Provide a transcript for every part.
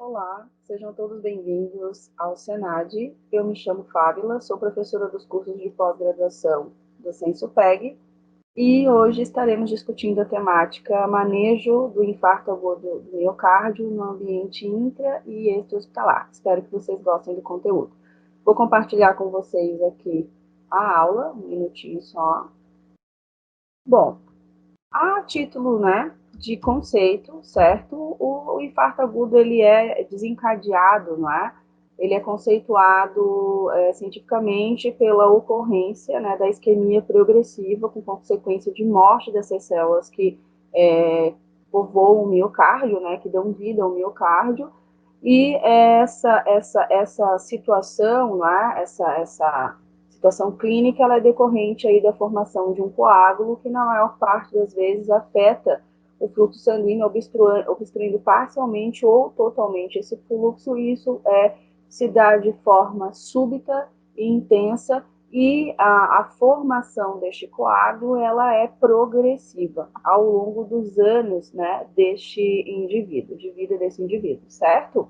Olá, sejam todos bem-vindos ao Senad. Eu me chamo Fábila, sou professora dos cursos de pós-graduação do Sensupeg e hoje estaremos discutindo a temática manejo do infarto agudo do miocárdio no ambiente intra e extra-hospitalar. Espero que vocês gostem do conteúdo. Vou compartilhar com vocês aqui a aula, um minutinho só. Bom, a título, né, de conceito, certo? O infarto agudo ele é desencadeado, não é? Ele é conceituado cientificamente pela ocorrência, né, da isquemia progressiva com consequência de morte dessas células que povoam o miocárdio, né, que dão vida ao miocárdio. E essa situação, né, essa situação clínica, ela é decorrente aí da formação de um coágulo que, na maior parte das vezes, afeta o fluxo sanguíneo, obstruindo parcialmente ou totalmente esse fluxo, e isso se dá de forma súbita e intensa, e a formação deste coágulo, ela é progressiva ao longo dos anos, né, deste indivíduo, de vida desse indivíduo, certo?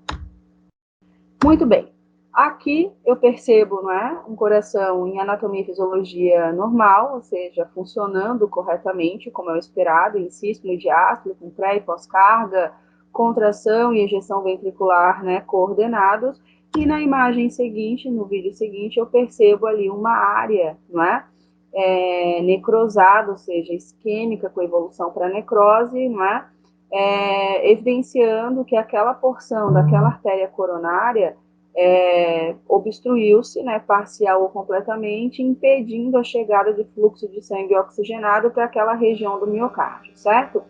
Muito bem. Aqui eu percebo, não é, um coração em anatomia e fisiologia normal, ou seja, funcionando corretamente, como é o esperado, em sístole e diástole, com pré e pós-carga, contração e ejeção ventricular, né, coordenados. E na imagem seguinte, no vídeo seguinte, eu percebo ali uma área, não é, necrosada, ou seja, isquêmica com evolução para necrose, não é, evidenciando que aquela porção daquela artéria coronária obstruiu-se, né, parcial ou completamente, impedindo a chegada de fluxo de sangue oxigenado para aquela região do miocárdio, certo?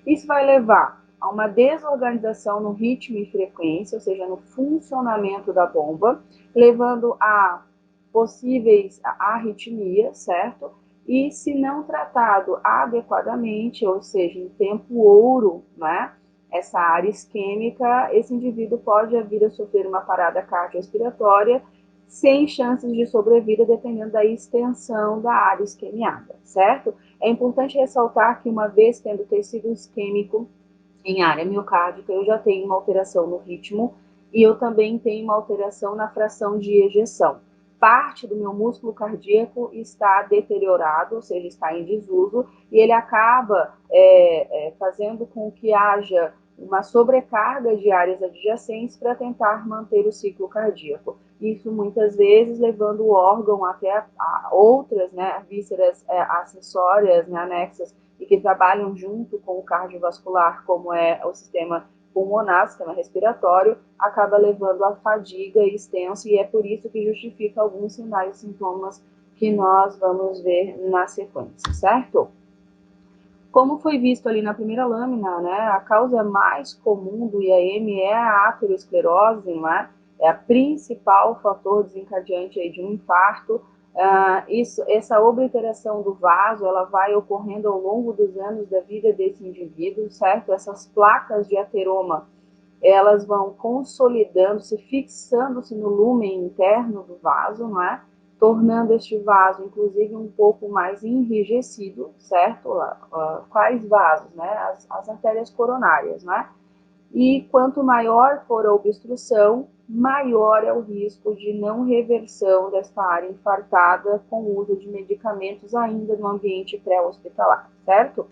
Isso vai levar a uma desorganização no ritmo e frequência, ou seja, no funcionamento da bomba, levando a possíveis arritmias, certo? E se não tratado adequadamente, ou seja, em tempo ouro, né, essa área isquêmica, esse indivíduo pode vir a sofrer uma parada cardiorrespiratória sem chances de sobrevida, dependendo da extensão da área isquemiada, certo? É importante ressaltar que, uma vez tendo tecido isquêmico em área miocárdica, eu já tenho uma alteração no ritmo e eu também tenho uma alteração na fração de ejeção. Parte do meu músculo cardíaco está deteriorado, ou seja, está em desuso, e ele acaba fazendo com que haja uma sobrecarga de áreas adjacentes para tentar manter o ciclo cardíaco. Isso muitas vezes levando o órgão até a outras, né, vísceras acessórias, né, anexas, e que trabalham junto com o cardiovascular, como é o sistema pulmonar, sistema respiratório, acaba levando à fadiga extensa, e é por isso que justifica alguns sinais e sintomas que nós vamos ver na sequência, certo? Como foi visto ali na primeira lâmina, né, a causa mais comum do IAM é a aterosclerose, né, é a principal fator desencadeante aí de um infarto. Essa obliteração do vaso, ela vai ocorrendo ao longo dos anos da vida desse indivíduo, certo? Essas placas de ateroma, elas vão consolidando-se, fixando-se no lúmen interno do vaso, não é? Tornando este vaso, inclusive, um pouco mais enrijecido, certo? Quais vasos, né? As artérias coronárias, né? E quanto maior for a obstrução, maior é o risco de não reversão desta área infartada com o uso de medicamentos ainda no ambiente pré-hospitalar, certo?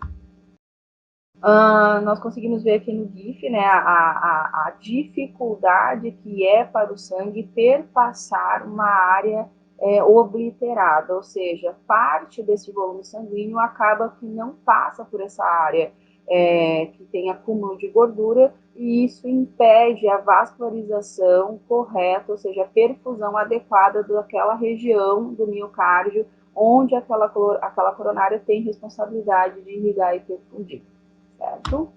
Nós conseguimos ver aqui no GIF, né, a dificuldade que é para o sangue perpassar uma área obliterada, ou seja, parte desse volume sanguíneo acaba que não passa por essa área que tem acúmulo de gordura, e isso impede a vascularização correta, ou seja, a perfusão adequada daquela região do miocárdio, onde aquela coronária tem responsabilidade de irrigar e perfundir. Certo?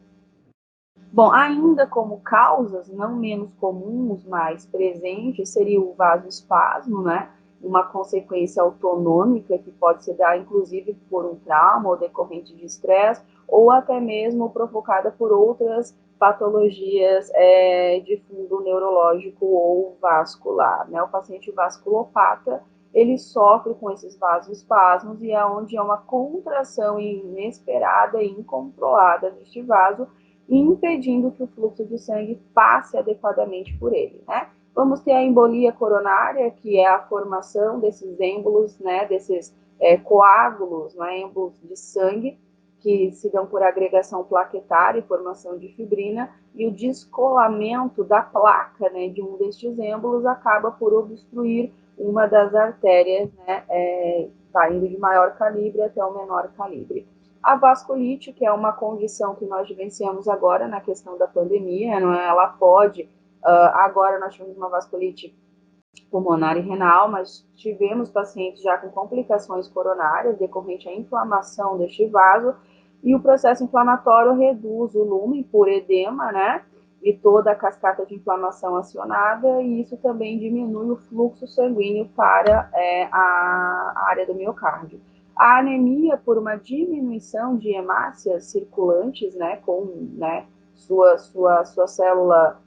Bom, ainda como causas não menos comuns, mas presentes, seria o vasoespasmo, né? Uma consequência autonômica que pode se dar, inclusive, por um trauma ou decorrente de estresse, ou até mesmo provocada por outras patologias de fundo neurológico ou vascular, né? O paciente vasculopata, ele sofre com esses vasoespasmos, e é onde é uma contração inesperada e incontrolada deste vaso e impedindo que o fluxo de sangue passe adequadamente por ele, né? Vamos ter a embolia coronária, que é a formação desses êmbolos, né, desses coágulos, né, êmbolos de sangue, que se dão por agregação plaquetária e formação de fibrina, e o descolamento da placa, né, de um destes êmbolos acaba por obstruir uma das artérias, né, tá indo de maior calibre até o menor calibre. A vasculite, que é uma condição que nós vivenciamos agora na questão da pandemia, não é? Ela pode, agora nós tivemos uma vasculite pulmonar e renal, mas tivemos pacientes já com complicações coronárias decorrente à inflamação deste vaso, e o processo inflamatório reduz o lumen por edema, né? E toda a cascata de inflamação acionada, e isso também diminui o fluxo sanguíneo para a área do miocárdio. A anemia por uma diminuição de hemácias circulantes, né, com sua célula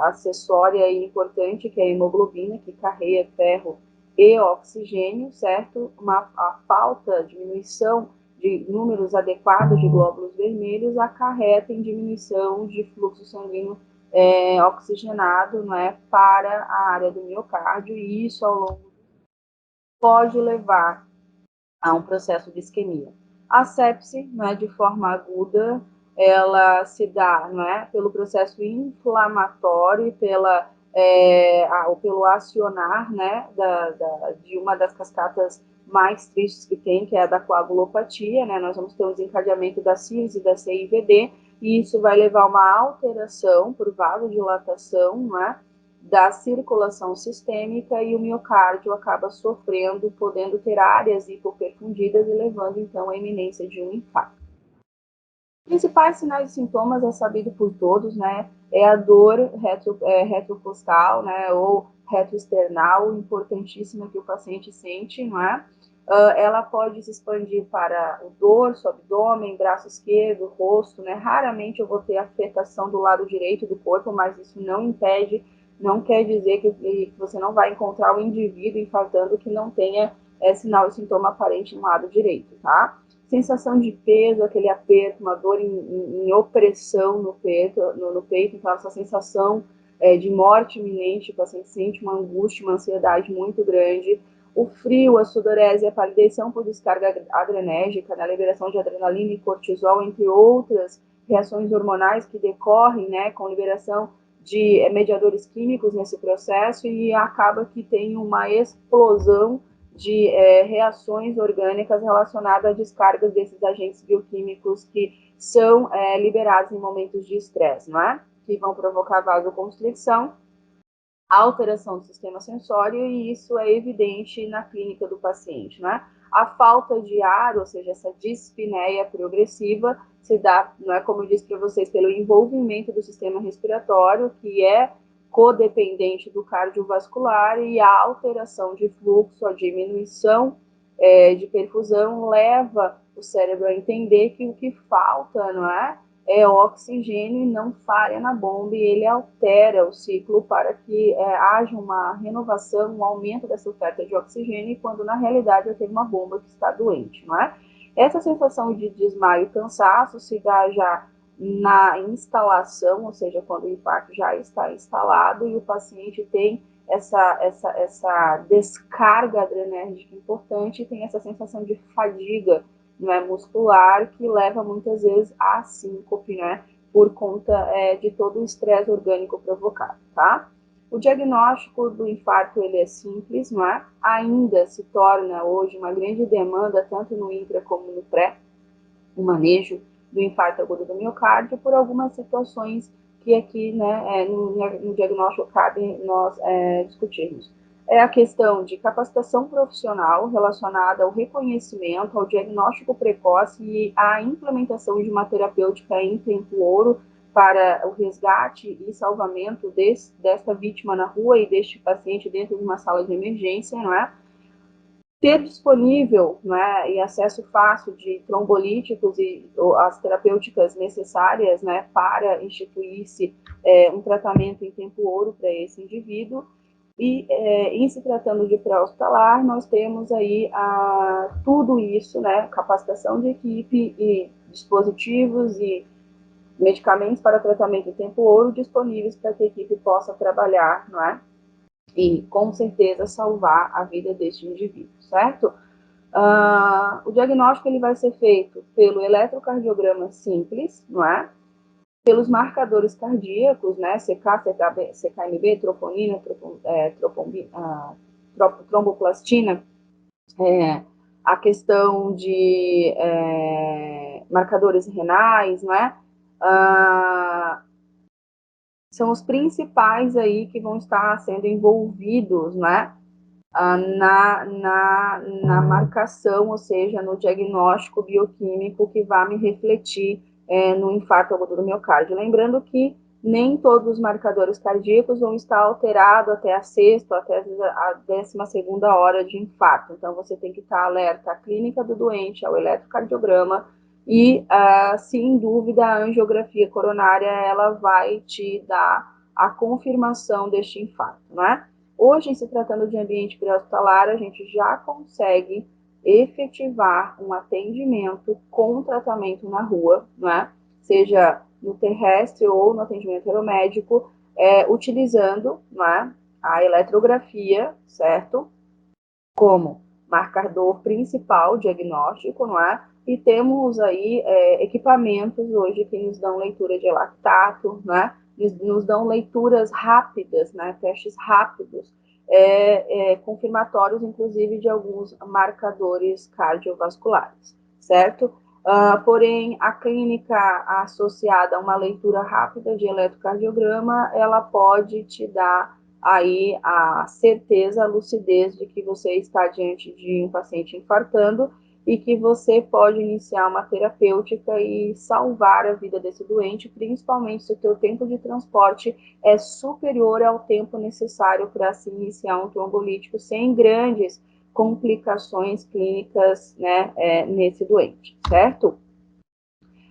acessória e importante, que é a hemoglobina, que carrega ferro e oxigênio, certo? A falta, diminuição de números adequados de glóbulos vermelhos acarreta em diminuição de fluxo sanguíneo oxigenado, né, para a área do miocárdio, e isso ao longo pode levar a um processo de isquemia. A sepse, né, de forma aguda, ela se dá, né, pelo processo inflamatório e pelo acionar, né, de uma das cascatas mais tristes que tem, que é a da coagulopatia, né? Nós vamos ter um desencadeamento da CIRS e da CIVD, e isso vai levar a uma alteração por vasodilatação, né, da circulação sistêmica, e o miocárdio acaba sofrendo, podendo ter áreas hipoperfundidas e levando então à iminência de um infarto. Principais sinais e sintomas é sabido por todos, né? É a dor retrocostal, né? Ou retroesternal, importantíssima, que o paciente sente, não é? Ela pode se expandir para o dorso, abdômen, braço esquerdo, rosto, né? Raramente eu vou ter afetação do lado direito do corpo, mas isso não impede, não quer dizer que você não vai encontrar o indivíduo infartando que não tenha sinal e sintoma aparente no lado direito, tá? Sensação de peso, aquele aperto, uma dor em opressão no peito, então essa sensação de morte iminente, o paciente sente uma angústia, uma ansiedade muito grande. O frio, a sudorese, a palidez são por descarga adrenérgica, na liberação de adrenalina e cortisol, entre outras reações hormonais que decorrem, né, com liberação de mediadores químicos nesse processo, e acaba que tem uma explosão de reações orgânicas relacionadas a descargas desses agentes bioquímicos que são liberados em momentos de estresse, não é? Que vão provocar vasoconstricção, alteração do sistema sensório, e isso é evidente na clínica do paciente, né? A falta de ar, ou seja, essa dispneia progressiva, se dá, não é, como eu disse para vocês, pelo envolvimento do sistema respiratório, que é codependente do cardiovascular, e a alteração de fluxo, a diminuição de perfusão leva o cérebro a entender que o que falta, não é oxigênio, e não falha na bomba, e ele altera o ciclo para que haja uma renovação, um aumento dessa oferta de oxigênio, quando na realidade eu tenho uma bomba que está doente, não é? Essa sensação de desmaio e cansaço se dá já na instalação, ou seja, quando o infarto já está instalado e o paciente tem essa descarga adrenérgica importante, e tem essa sensação de fadiga, né, muscular, que leva muitas vezes a síncope, né, por conta de todo o estresse orgânico provocado, tá? O diagnóstico do infarto, ele é simples, não é? Ainda se torna hoje uma grande demanda, tanto no intra como no pré, o manejo do infarto agudo do miocárdio, por algumas situações que aqui, né, no diagnóstico cabe nós discutirmos. É a questão de capacitação profissional relacionada ao reconhecimento, ao diagnóstico precoce e à implementação de uma terapêutica em tempo ouro para o resgate e salvamento desta vítima na rua e deste paciente dentro de uma sala de emergência, não é? Ter disponível, né, e acesso fácil de trombolíticos e as terapêuticas necessárias, né, para instituir-se um tratamento em tempo ouro para esse indivíduo. E em se tratando de pré-hospitalar, nós temos aí tudo isso, né, capacitação de equipe e dispositivos e medicamentos para tratamento em tempo ouro disponíveis para que a equipe possa trabalhar, não é? E com certeza salvar a vida deste indivíduo, certo? O diagnóstico ele vai ser feito pelo eletrocardiograma simples, não é? Pelos marcadores cardíacos, né? CK, CKB, CKMB, troponina, tromboplastina, a questão de marcadores renais, né? São os principais aí que vão estar sendo envolvidos, né? Na marcação, ou seja, no diagnóstico bioquímico que vai me refletir no infarto agudo do miocárdio. Lembrando que nem todos os marcadores cardíacos vão estar alterados até a sexta, até a 12ª hora de infarto. Então, você tem que estar alerta à clínica do doente, ao eletrocardiograma e, se em dúvida, a angiografia coronária, ela vai te dar a confirmação deste infarto, não é? Hoje, em se tratando de ambiente pré-hospitalar, a gente já consegue efetivar um atendimento com tratamento na rua, né? Seja no terrestre ou no atendimento aeromédico, utilizando, né, a eletrografia, certo? Como marcador principal diagnóstico, não é? E temos aí equipamentos hoje que nos dão leitura de lactato, né? Nos dão leituras rápidas, né? Testes rápidos, confirmatórios, inclusive, de alguns marcadores cardiovasculares, certo? Porém, a clínica associada a uma leitura rápida de eletrocardiograma, ela pode te dar aí a certeza, a lucidez de que você está diante de um paciente infartando e que você pode iniciar uma terapêutica e salvar a vida desse doente, principalmente se o teu tempo de transporte é superior ao tempo necessário para se iniciar um trombolítico sem grandes complicações clínicas, né, nesse doente, certo?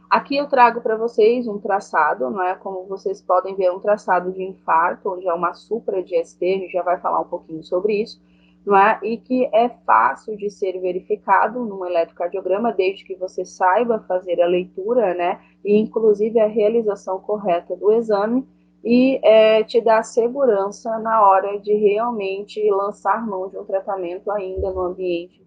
Aqui eu trago para vocês um traçado, não é? Como vocês podem ver, um traçado de infarto, onde é uma supra de ST, a gente já vai falar um pouquinho sobre isso, não é? E que é fácil de ser verificado num eletrocardiograma, desde que você saiba fazer a leitura, né? E inclusive a realização correta do exame, e te dá segurança na hora de realmente lançar mão de um tratamento ainda no ambiente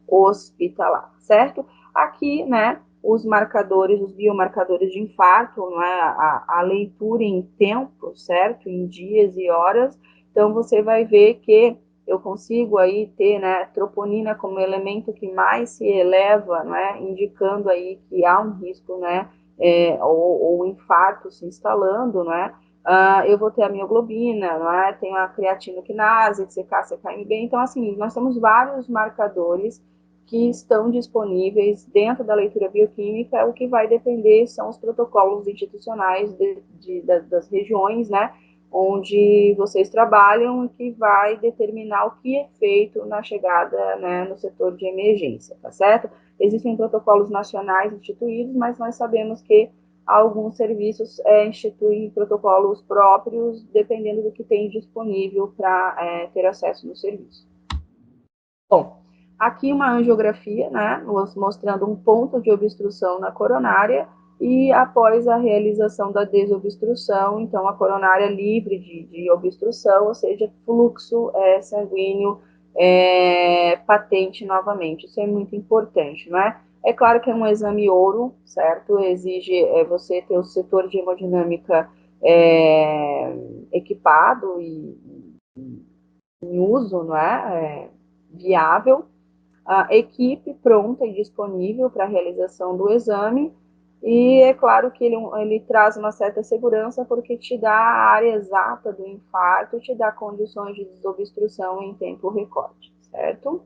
hospitalar, certo? Aqui, né, os marcadores, os biomarcadores de infarto, não é? A leitura em tempo, certo? Em dias e horas. Então, você vai ver que eu consigo aí ter, né, troponina como elemento que mais se eleva, né, indicando aí que há um risco, né, ou infarto se instalando, né? Eu vou ter a mioglobina, não é? Tenho a creatinoquinase, CK, CKMB. Então, assim, nós temos vários marcadores que estão disponíveis dentro da leitura bioquímica. O que vai depender são os protocolos institucionais das regiões, né, onde vocês trabalham, e que vai determinar o que é feito na chegada, né, no setor de emergência, tá certo? Existem protocolos nacionais instituídos, mas nós sabemos que alguns serviços instituem protocolos próprios, dependendo do que tem disponível para ter acesso no serviço. Bom, aqui uma angiografia, né, mostrando um ponto de obstrução na coronária, e após a realização da desobstrução, então a coronária livre de obstrução, ou seja, fluxo sanguíneo patente novamente. Isso é muito importante, não é? É claro que é um exame ouro, certo? Exige você ter o setor de hemodinâmica equipado e em uso, não é? Viável, a equipe pronta e disponível para a realização do exame, e é claro que ele traz uma certa segurança, porque te dá a área exata do infarto, te dá condições de desobstrução em tempo recorde, certo?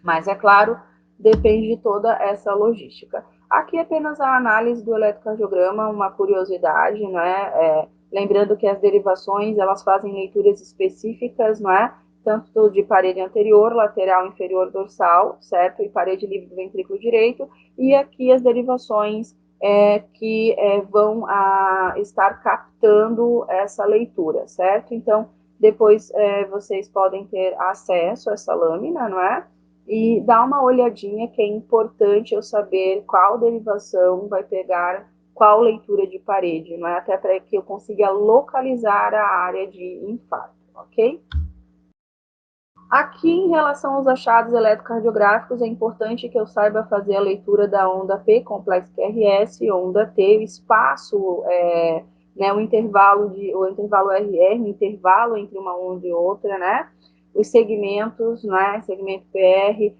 Mas, é claro, depende de toda essa logística. Aqui apenas a análise do eletrocardiograma, uma curiosidade, né? Lembrando que as derivações, elas fazem leituras específicas, não é? Tanto de parede anterior, lateral, inferior, dorsal, certo? E parede livre do ventrículo direito. E aqui as derivações que vão estar captando essa leitura, certo? Então, depois vocês podem ter acesso a essa lâmina, não é? E dá uma olhadinha, que é importante eu saber qual derivação vai pegar qual leitura de parede, não é? Até para que eu consiga localizar a área de infarto, ok? Aqui, em relação aos achados eletrocardiográficos, é importante que eu saiba fazer a leitura da onda P, complexo QRS, onda T, o espaço, né, o intervalo RR, o intervalo entre uma onda e outra, né? Os segmentos, né? Segmento PR,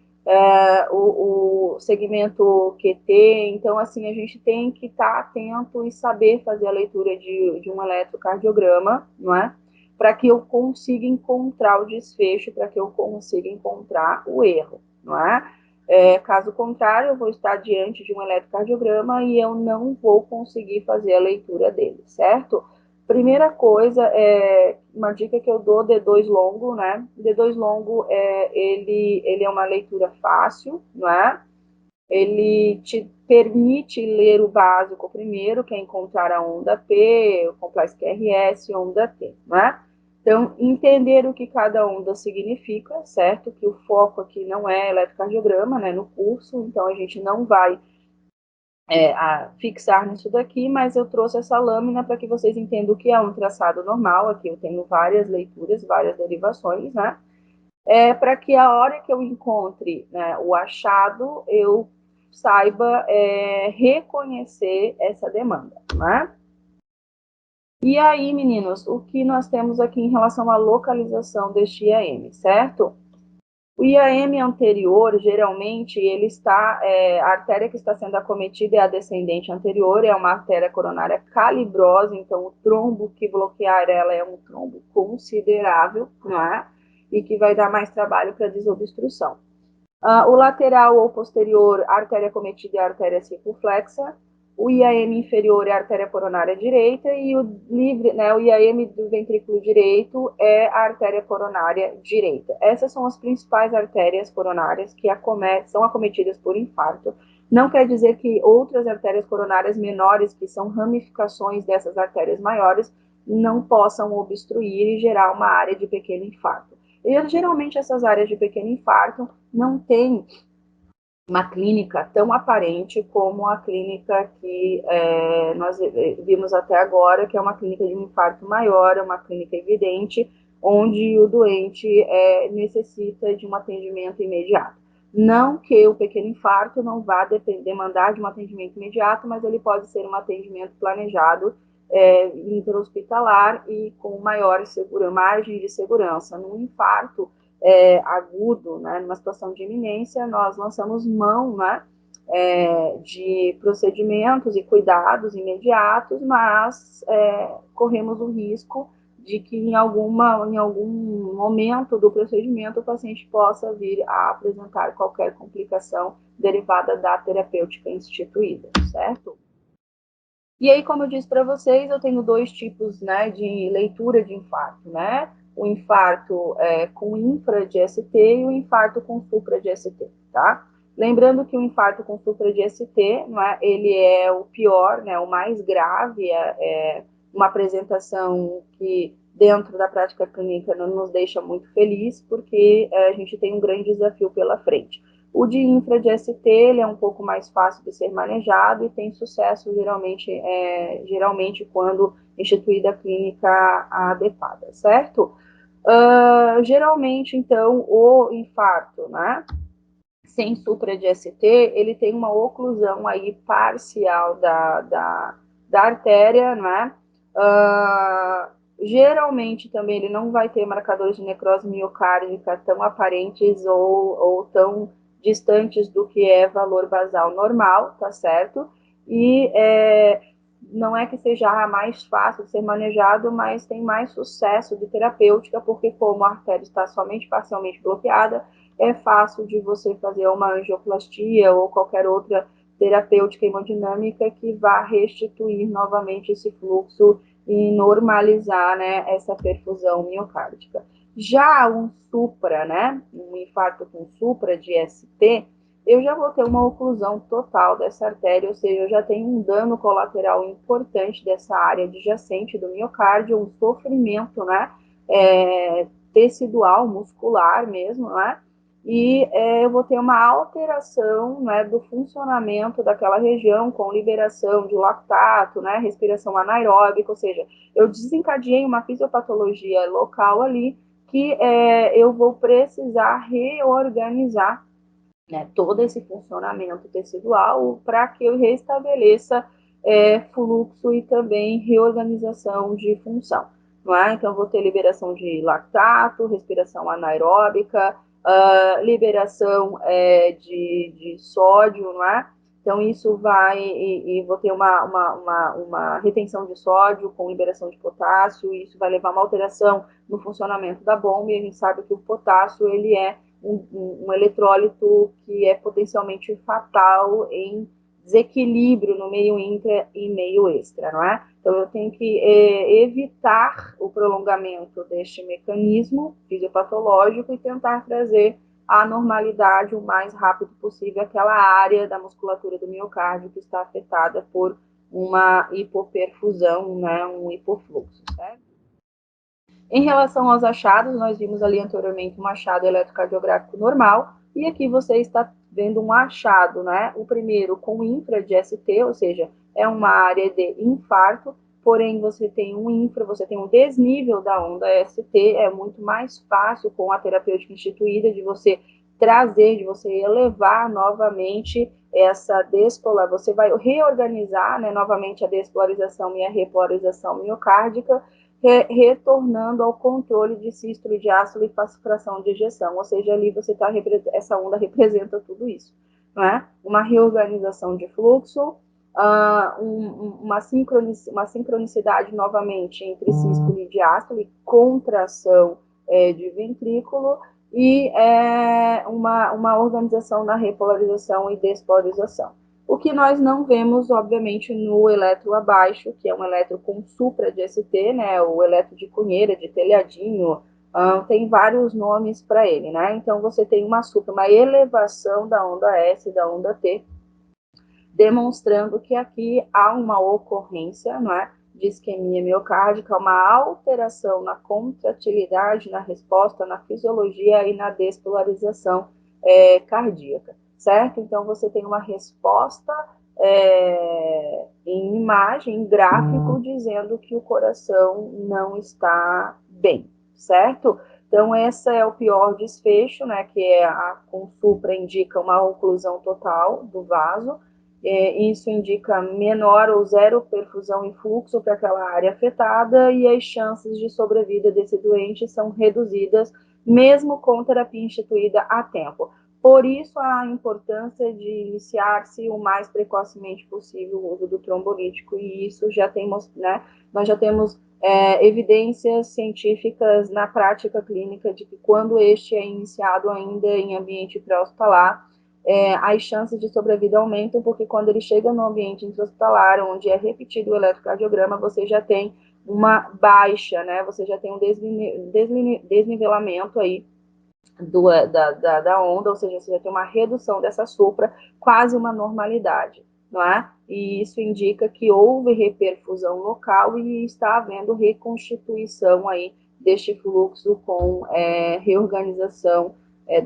o segmento QT. Então, assim, a gente tem que estar atento e saber fazer a leitura de um eletrocardiograma, não é? Para que eu consiga encontrar o desfecho, para que eu consiga encontrar o erro, não é? Caso contrário, eu vou estar diante de um eletrocardiograma e eu não vou conseguir fazer a leitura dele, certo? Primeira coisa, uma dica que eu dou, D2 longo, né? D2 longo, ele é uma leitura fácil, não é? Ele te permite ler o básico primeiro, que é encontrar a onda P, o complexo QRS, onda T, né? Então, entender o que cada onda significa, certo? Que o foco aqui não é eletrocardiograma, né, no curso, então a gente não vai fixar nisso daqui, mas eu trouxe essa lâmina para que vocês entendam o que é um traçado normal. Aqui eu tenho várias leituras, várias derivações, né? Para que a hora que eu encontre, né, o achado, eu saiba reconhecer essa demanda, né? E aí, meninos, o que nós temos aqui em relação à localização deste IAM, certo? O IAM anterior, geralmente, ele está, a artéria que está sendo acometida é a descendente anterior, é uma artéria coronária calibrosa, então o trombo que bloquear ela é um trombo considerável, não é? E que vai dar mais trabalho para desobstrução. O lateral ou posterior, a artéria acometida é a artéria circunflexa, o IAM inferior é a artéria coronária direita e o livre, né, o IAM do ventrículo direito é a artéria coronária direita. Essas são as principais artérias coronárias que são acometidas por infarto. Não quer dizer que outras artérias coronárias menores, que são ramificações dessas artérias maiores, não possam obstruir e gerar uma área de pequeno infarto. E, geralmente, essas áreas de pequeno infarto não têm uma clínica tão aparente como a clínica que nós vimos até agora, que é uma clínica de um infarto maior, é uma clínica evidente, onde o doente necessita de um atendimento imediato. Não que o pequeno infarto não vá demandar de um atendimento imediato, mas ele pode ser um atendimento planejado, interhospitalar e com maior margem de segurança. No infarto agudo, né, numa situação de iminência, nós lançamos mão, né, de procedimentos e cuidados imediatos, mas corremos o risco de que em algum momento do procedimento o paciente possa vir a apresentar qualquer complicação derivada da terapêutica instituída, certo? E aí, como eu disse para vocês, eu tenho dois tipos, né, de leitura de infarto, né? O infarto com infra de ST e o infarto com supra de ST, tá? Lembrando que o infarto com supra de ST, né, ele é o pior, né, o mais grave, uma apresentação que dentro da prática clínica não nos deixa muito feliz, porque a gente tem um grande desafio pela frente. O de infra de ST ele é um pouco mais fácil de ser manejado e tem sucesso geralmente quando instituída a clínica adequada, certo? Geralmente, então, o infarto, né, sem supra de ST, ele tem uma oclusão aí parcial da artéria, né? Geralmente também ele não vai ter marcadores de necrose miocárdica tão aparentes ou tão distantes do que é valor basal normal, tá certo? E não é que seja mais fácil de ser manejado, mas tem mais sucesso de terapêutica, porque como a artéria está somente parcialmente bloqueada, é fácil de você fazer uma angioplastia ou qualquer outra terapêutica hemodinâmica que vá restituir novamente esse fluxo e normalizar, né, essa perfusão miocárdica. Já um supra, né, um infarto com supra de ST, eu já vou ter uma oclusão total dessa artéria, ou seja, eu já tenho um dano colateral importante dessa área adjacente do miocárdio, um sofrimento, né, tecidual, muscular mesmo, né, e eu vou ter uma alteração, né, do funcionamento daquela região, com liberação de lactato, né, respiração anaeróbica, ou seja, eu desencadeei uma fisiopatologia local ali que eu vou precisar reorganizar, né, todo esse funcionamento tecidual para que eu restabeleça fluxo e também reorganização de função. Não é? Então, vou ter liberação de lactato, respiração anaeróbica, liberação de sódio, não é? Então, isso vai, e vou ter uma retenção de sódio com liberação de potássio, e isso vai levar a uma alteração no funcionamento da bomba, e a gente sabe que o potássio, ele é um eletrólito que é potencialmente fatal em desequilíbrio no meio intra e meio extra, não é? Então, eu tenho que evitar o prolongamento deste mecanismo fisiopatológico e tentar trazer a normalidade o mais rápido possível àquela área da musculatura do miocárdio que está afetada por uma hipoperfusão, né, um hipofluxo, certo? Em relação aos achados, nós vimos ali anteriormente um achado eletrocardiográfico normal, e aqui você está vendo um achado, né? O primeiro com infra de ST, ou seja, é uma área de infarto, porém você tem um infra, você tem um desnível da onda ST, é muito mais fácil com a terapêutica instituída de você trazer, de você elevar novamente essa despolarização, você vai reorganizar, né, novamente a despolarização e a repolarização miocárdica, retornando ao controle de sístole, diástole e fração de ejeção, ou seja, ali você tá, essa onda representa tudo isso, não é? Uma reorganização de fluxo, uma sincronicidade novamente entre sístole e diástole, contração de ventrículo e uma organização na repolarização e despolarização. O que nós não vemos, obviamente, no eletro abaixo, que é um eletro com supra de ST, né, o eletro de cunheira, de telhadinho, tem vários nomes para ele, né? Então, você tem uma supra, uma elevação da onda S e da onda T, demonstrando que aqui há uma ocorrência, não é, de isquemia miocárdica, uma alteração na contratilidade, na resposta, na fisiologia e na despolarização cardíaca, certo? Então, você tem uma resposta em imagem, em gráfico, dizendo que o coração não está bem, certo? Então, esse é o pior desfecho, né, que é a com supra indica uma oclusão total do vaso, isso indica menor ou zero perfusão e fluxo para aquela área afetada, e as chances de sobrevida desse doente são reduzidas, mesmo com terapia instituída a tempo. Por isso, a importância de iniciar-se o mais precocemente possível o uso do trombolítico, e isso já temos, né, nós já temos evidências científicas na prática clínica de que quando este é iniciado ainda em ambiente pré-hospitalar, as chances de sobrevida aumentam, porque quando ele chega no ambiente intra-hospitalar, onde é repetido o eletrocardiograma, você já tem uma baixa, né? Você já tem um desnivelamento aí da onda, ou seja, você já tem uma redução dessa supra, quase uma normalidade, não é? E isso indica que houve reperfusão local e está havendo reconstituição aí deste fluxo com reorganização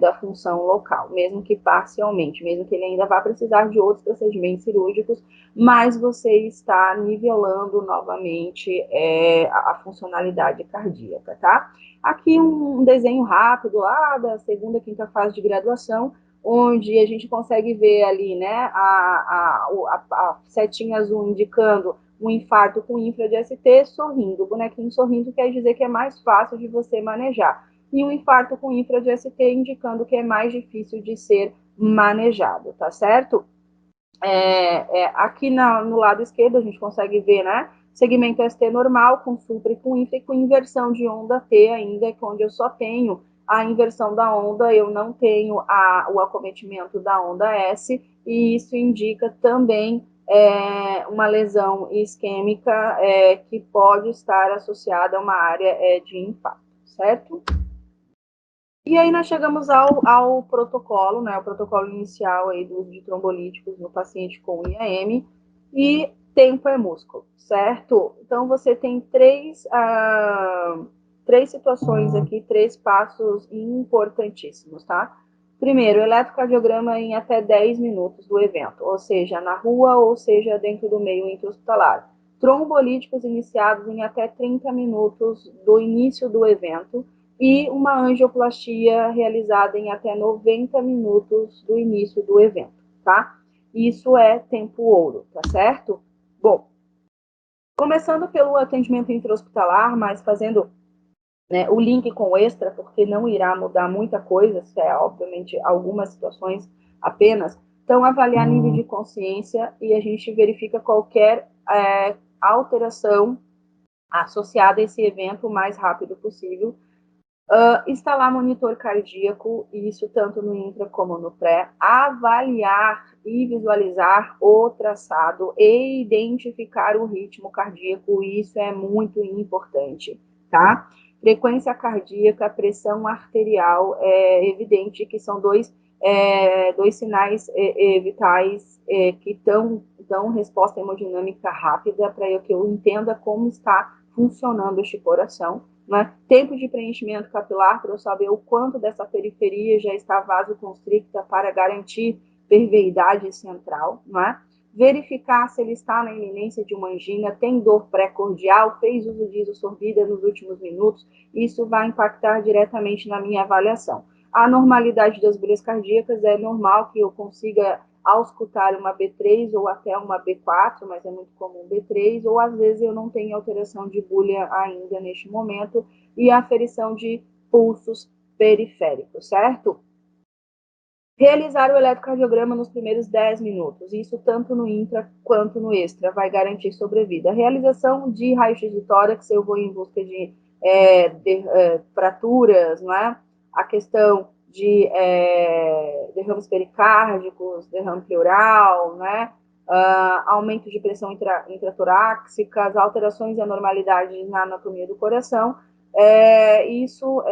da função local, mesmo que parcialmente, mesmo que ele ainda vá precisar de outros procedimentos cirúrgicos, mas você está nivelando novamente a funcionalidade cardíaca, tá? Aqui um desenho rápido lá da segunda, quinta fase de graduação, onde a gente consegue ver ali, né, a setinha azul indicando um infarto com infra de ST sorrindo. O bonequinho sorrindo quer dizer que é mais fácil de você manejar. E um infarto com infra de ST indicando que é mais difícil de ser manejado, tá certo? Aqui no lado esquerdo a gente consegue ver, né, segmento ST normal, com supra e com infra, e com inversão de onda T ainda, onde eu só tenho a inversão da onda, eu não tenho o acometimento da onda S, e isso indica também uma lesão isquêmica que pode estar associada a uma área de infarto, certo? E aí nós chegamos ao protocolo, né, o protocolo inicial aí do uso de trombolíticos no paciente com IAM, e tempo é músculo, certo? Então você tem três situações aqui, três passos importantíssimos, tá? Primeiro, eletrocardiograma em até 10 minutos do evento, ou seja, na rua ou seja dentro do meio intra-hospitalar. Trombolíticos iniciados em até 30 minutos do início do evento e uma angioplastia realizada em até 90 minutos do início do evento, tá? Isso é tempo ouro, tá certo? Bom, começando pelo atendimento intra-hospitalar, mas fazendo, né, o link com o extra, porque não irá mudar muita coisa, se é, obviamente, algumas situações apenas. Então, avaliar nível de consciência e a gente verifica qualquer alteração associada a esse evento o mais rápido possível. Instalar monitor cardíaco, isso tanto no intra como no pré, avaliar e visualizar o traçado e identificar o ritmo cardíaco, isso é muito importante, tá? Frequência cardíaca, pressão arterial, é evidente que são dois sinais vitais que dão resposta hemodinâmica rápida para que eu entenda como está funcionando este coração. Né? Tempo de preenchimento capilar para eu saber o quanto dessa periferia já está vasoconstricta para garantir permeidade central, né? Verificar se ele está na iminência de uma angina, tem dor pré-cordial, fez uso de isosorbida nos últimos minutos, isso vai impactar diretamente na minha avaliação. A normalidade das bolhas cardíacas é normal que eu consiga auscultar uma B3 ou até uma B4, mas é muito comum B3, ou às vezes eu não tenho alteração de bulha ainda neste momento, e a aferição de pulsos periféricos, certo? Realizar o eletrocardiograma nos primeiros 10 minutos, isso tanto no intra quanto no extra, vai garantir sobrevida. A realização de raio-x de tórax, eu vou em busca de fraturas, não é? A questão de derrames pericárdicos, derrame pleural, né? Aumento de pressão intratorácica, alterações e anormalidades na anatomia do coração, isso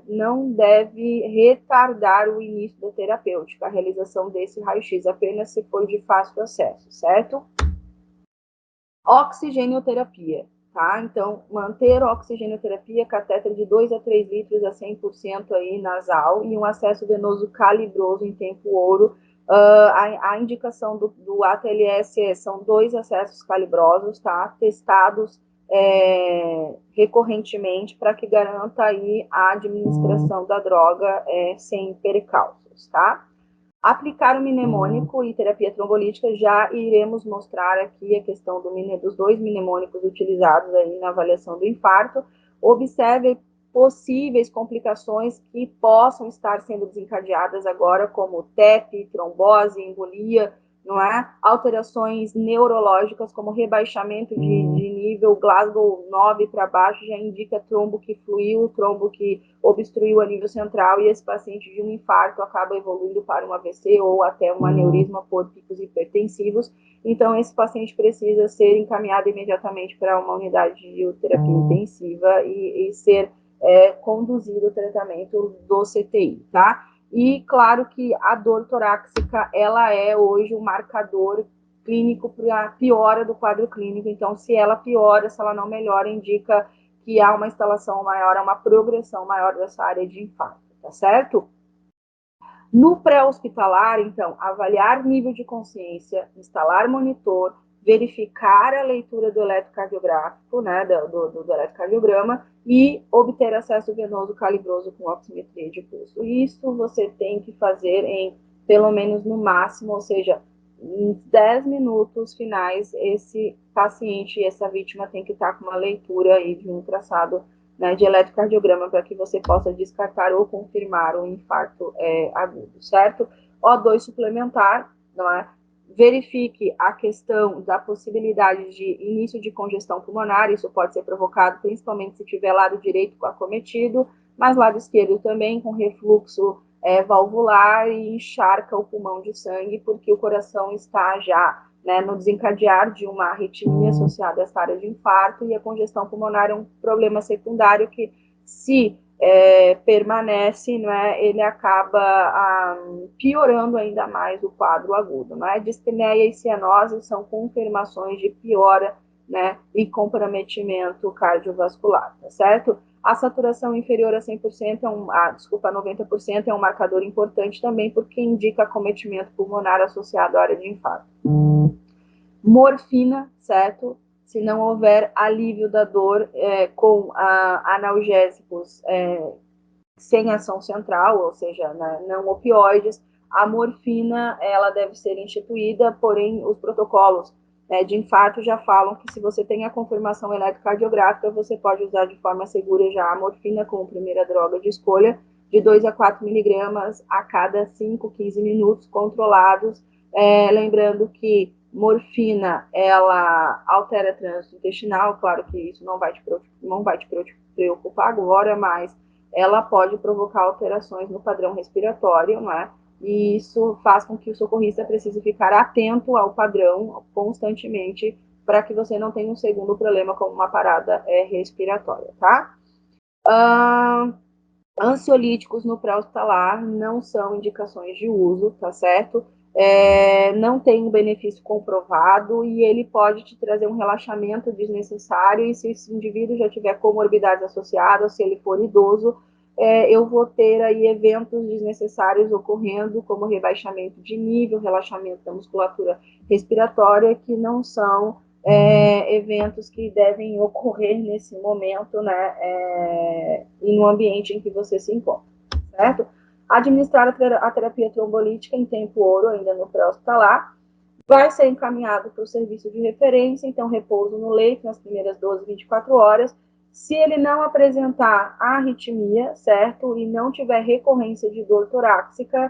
não deve retardar o início da terapêutica, a realização desse raio-x, apenas se for de fácil acesso, certo? Oxigenoterapia, tá? Então, manter oxigenoterapia, catéter de 2 a 3 litros a 100% aí nasal e um acesso venoso calibroso em tempo ouro. A indicação do ATLS são 2 acessos calibrosos, tá? Testados recorrentemente para que garanta aí a administração da droga sem percalços, tá? Aplicar o mnemônico e terapia trombolítica, já iremos mostrar aqui a questão dos 2 mnemônicos utilizados aí na avaliação do infarto. Observe possíveis complicações que possam estar sendo desencadeadas agora, como TEP, trombose, embolia, não é? Alterações neurológicas, como rebaixamento de nível Glasgow 9 para baixo, já indica trombo que fluiu, trombo que obstruiu a nível central, e esse paciente de um infarto acaba evoluindo para um AVC ou até um aneurisma por picos hipertensivos. Então, esse paciente precisa ser encaminhado imediatamente para uma unidade de terapia intensiva e ser conduzido o tratamento do CTI, tá? E claro que a dor torácica, ela é hoje um marcador clínico para a piora do quadro clínico. Então, se ela piora, se ela não melhora, indica que há uma instalação maior, há uma progressão maior dessa área de infarto, tá certo? No pré-hospitalar, então, avaliar nível de consciência, instalar monitor, verificar a leitura do eletrocardiográfico, né, do eletrocardiograma, e obter acesso venoso calibroso com oximetria de pulso. Isso você tem que fazer em, pelo menos no máximo, ou seja, em 10 minutos finais, esse paciente, essa vítima tem que estar com uma leitura aí de um traçado, né, de eletrocardiograma, para que você possa descartar ou confirmar o infarto agudo, certo? O2 suplementar, não é? Verifique a questão da possibilidade de início de congestão pulmonar, isso pode ser provocado principalmente se tiver lado direito acometido, mas lado esquerdo também com refluxo valvular, e encharca o pulmão de sangue, porque o coração está já, né, no desencadear de uma arritmia associada a essa área de infarto, e a congestão pulmonar é um problema secundário que, se permanece, né, ele acaba piorando ainda mais o quadro agudo. Né? Dispneia e cianose são confirmações de piora, né, e comprometimento cardiovascular, tá certo? A saturação inferior a 100% a 90% é um marcador importante também, porque indica acometimento pulmonar associado à área de infarto. Morfina, certo? Se não houver alívio da dor com analgésicos sem ação central, ou seja, não opioides, a morfina ela deve ser instituída, porém os protocolos de infarto já falam que se você tem a confirmação eletrocardiográfica, você pode usar de forma segura já a morfina como primeira droga de escolha, de 2 a 4 miligramas a cada 5, 15 minutos, controlados, lembrando que morfina, ela altera trânsito intestinal, claro que isso não vai te preocupar agora, mas ela pode provocar alterações no padrão respiratório, não é? E isso faz com que o socorrista precise ficar atento ao padrão constantemente para que você não tenha um segundo problema como uma parada respiratória, tá? Ansiolíticos no pré-hospitalar não são indicações de uso, tá certo? Não tem um benefício comprovado e ele pode te trazer um relaxamento desnecessário, e se esse indivíduo já tiver comorbidades associadas, se ele for idoso, eu vou ter aí eventos desnecessários ocorrendo, como rebaixamento de nível, relaxamento da musculatura respiratória, que não são eventos que devem ocorrer nesse momento, né, em um ambiente em que você se encontra, certo? Administrar a terapia trombolítica em tempo ouro, ainda no pré-hospitalar, vai ser encaminhado para o serviço de referência, então repouso no leito nas primeiras 12, 24 horas. Se ele não apresentar arritmia, certo, e não tiver recorrência de dor torácica,